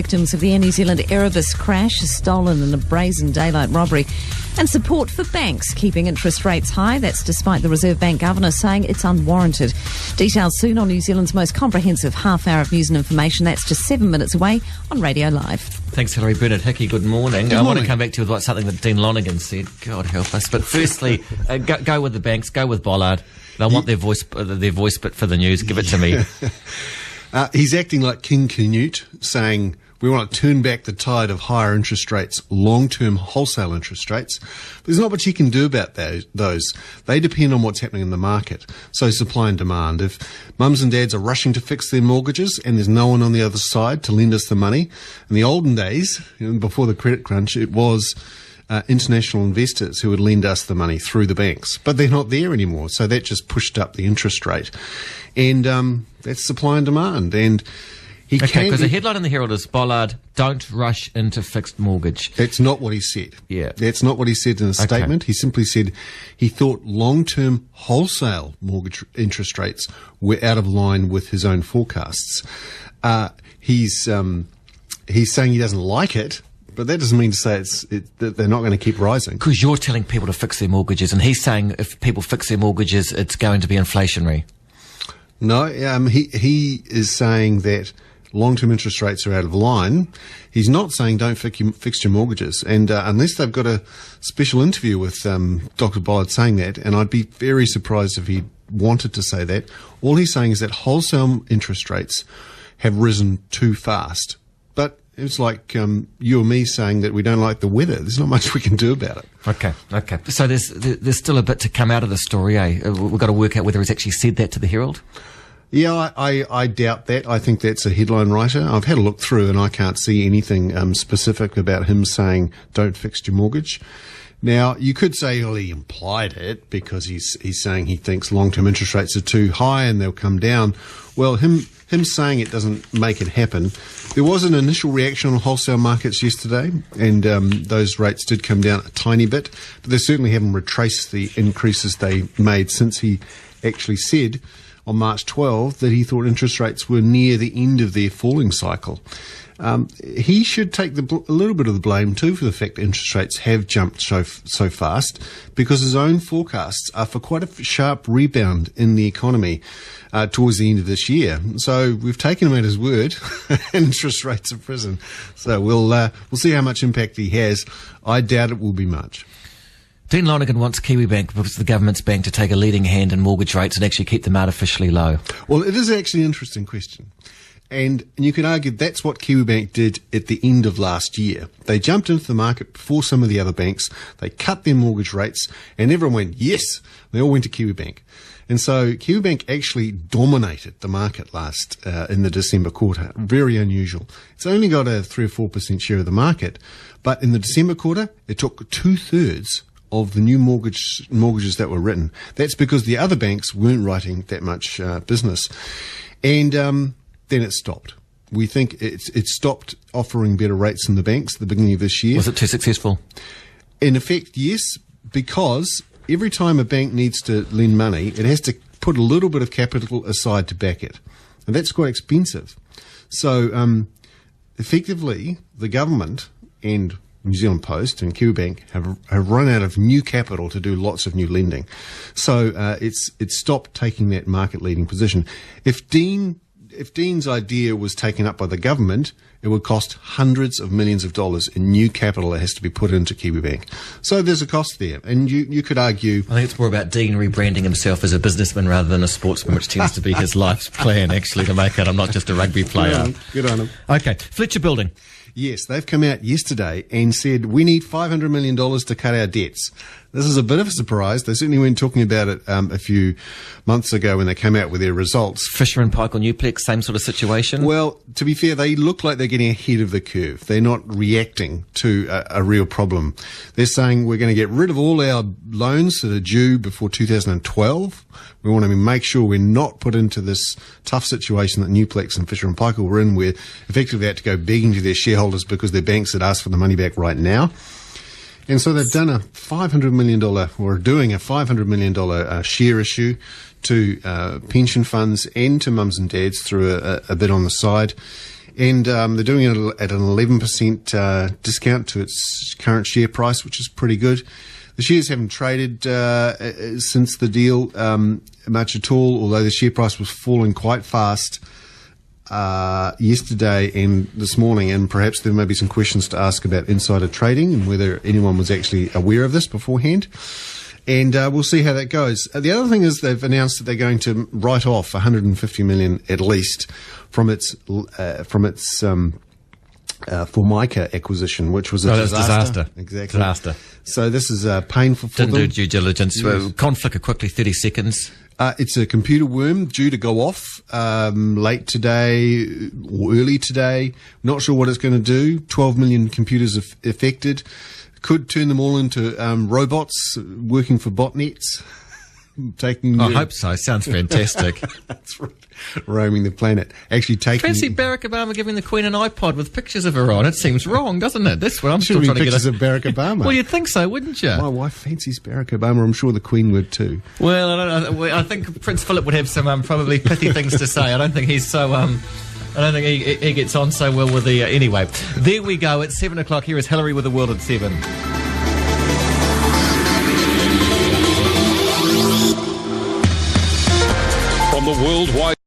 Victims of the Air New Zealand Erebus crash stolen in a brazen daylight robbery. And support for banks keeping interest rates high. That's despite the Reserve Bank Governor saying it's unwarranted. Details soon on New Zealand's most comprehensive half hour of news and information. That's just 7 minutes away on Radio Live. Thanks, Hilary. Bernard Hickey, good morning. Good morning. I want to come back to you with something that Dean Lonergan said. God help us. But firstly, go with the banks, go with Bollard. They want their voice bit for the news. Give it to me. He's acting like King Canute, saying we want to turn back the tide of higher interest rates, long-term wholesale interest rates. But there's not much he can do about those. They depend on what's happening in the market. So supply and demand. If mums and dads are rushing to fix their mortgages and there's no one on the other side to lend us the money, in the olden days, before the credit crunch, it was international investors who would lend us the money through the banks. But they're not there anymore, so that just pushed up the interest rate. And that's supply and demand. And because the headline in the Herald is Bollard, don't rush into fixed mortgage. That's not what he said. Yeah. That's not what he said in a statement. He simply said he thought long-term wholesale mortgage interest rates were out of line with his own forecasts. He's saying he doesn't like it, but that doesn't mean to say that they're not going to keep rising. Because you're telling people to fix their mortgages, and he's saying if people fix their mortgages, it's going to be inflationary. No, he is saying that long-term interest rates are out of line. He's not saying don't fix your mortgages. And unless they've got a special interview with Dr. Bollard saying that, and I'd be very surprised if he wanted to say that, all he's saying is that wholesale interest rates have risen too fast. But it's like you or me saying that we don't like the weather. There's not much we can do about it. Okay. So there's still a bit to come out of the story, eh? We've got to work out whether he's actually said that to the Herald. Yeah, I doubt that. I think that's a headline writer. I've had a look through and I can't see anything specific about him saying don't fix your mortgage. Now, you could say, well, he implied it because he's saying he thinks long-term interest rates are too high and they'll come down. Well, him saying it doesn't make it happen. There was an initial reaction on wholesale markets yesterday, and those rates did come down a tiny bit, but they certainly haven't retraced the increases they made since he actually said on March 12 that he thought interest rates were near the end of their falling cycle. He should take a little bit of the blame too for the fact that interest rates have jumped so fast, because his own forecasts are for quite a sharp rebound in the economy towards the end of this year. So we've taken him at his word, and interest rates have risen. So we'll see how much impact he has. I doubt it will be much. Dean Lonergan wants Kiwibank, because the government's bank, to take a leading hand in mortgage rates and actually keep them artificially low. Well, it is actually an interesting question. And you could argue that's what Kiwibank did at the end of last year. They jumped into the market before some of the other banks. They cut their mortgage rates, and everyone went, yes. They all went to Kiwibank. And so Kiwibank actually dominated the market in the December quarter. Very unusual. It's only got a 3 or 4% share of the market. But in the December quarter, it took 2/3 of the new mortgages that were written. That's because the other banks weren't writing that much business. And then it stopped. We think it stopped offering better rates than the banks at the beginning of this year. Was it too successful? In effect, yes, because every time a bank needs to lend money, it has to put a little bit of capital aside to back it. And that's quite expensive. So effectively, the government and New Zealand Post and Kiwibank have run out of new capital to do lots of new lending. So it's stopped taking that market-leading position. If Dean's idea was taken up by the government, it would cost hundreds of millions of dollars in new capital that has to be put into Kiwibank. So there's a cost there. And you could argue... I think it's more about Dean rebranding himself as a businessman rather than a sportsman, which tends to be his life's plan, actually, to make it I'm not just a rugby player. Good on him. Okay, Fletcher Building. Yes, they've come out yesterday and said we need $500 million to cut our debts. This is a bit of a surprise. They certainly weren't talking about it a few months ago when they came out with their results. Fisher and Paykel Newplex, same sort of situation? Well, to be fair, they look like they're getting ahead of the curve. They're not reacting to a real problem. They're saying we're going to get rid of all our loans that are due before 2012. We want to make sure we're not put into this tough situation that Newplex and Fisher and Paykel were in, where effectively they had to go begging to their shareholders because their banks had asked for the money back right now. And so they've done a $500 million, or doing a $500 million share issue to pension funds and to mums and dads through a bit on the side. And they're doing it at an 11% discount to its current share price, which is pretty good. The shares haven't traded since the deal much at all, although the share price was falling quite fast yesterday and this morning, and perhaps there may be some questions to ask about insider trading and whether anyone was actually aware of this beforehand. And we'll see how that goes. The other thing is they've announced that they're going to write off 150 million at least from its Formica acquisition, which was a disaster. Exactly. Disaster. So this is painful for them. Didn't do due diligence. Yes. Conflict quickly, 30 seconds. It's a computer worm due to go off late today or early today. Not sure what it's going to do. 12 million computers affected. Could turn them all into robots working for botnets. I hope so. Sounds fantastic. That's right. Roaming the planet. Actually taking... Fancy Barack Obama giving the Queen an iPod with pictures of her on. It seems wrong, doesn't it? That's what I'm still trying to get. Pictures of Barack Obama. Well, you'd think so, wouldn't you? My wife fancies Barack Obama. I'm sure the Queen would too. Well, I think Prince Philip would have some probably pithy things to say. I don't think he's so... I don't think he gets on so well with the... anyway, there we go. It's 7 o'clock. Here is Hillary with the World at 7.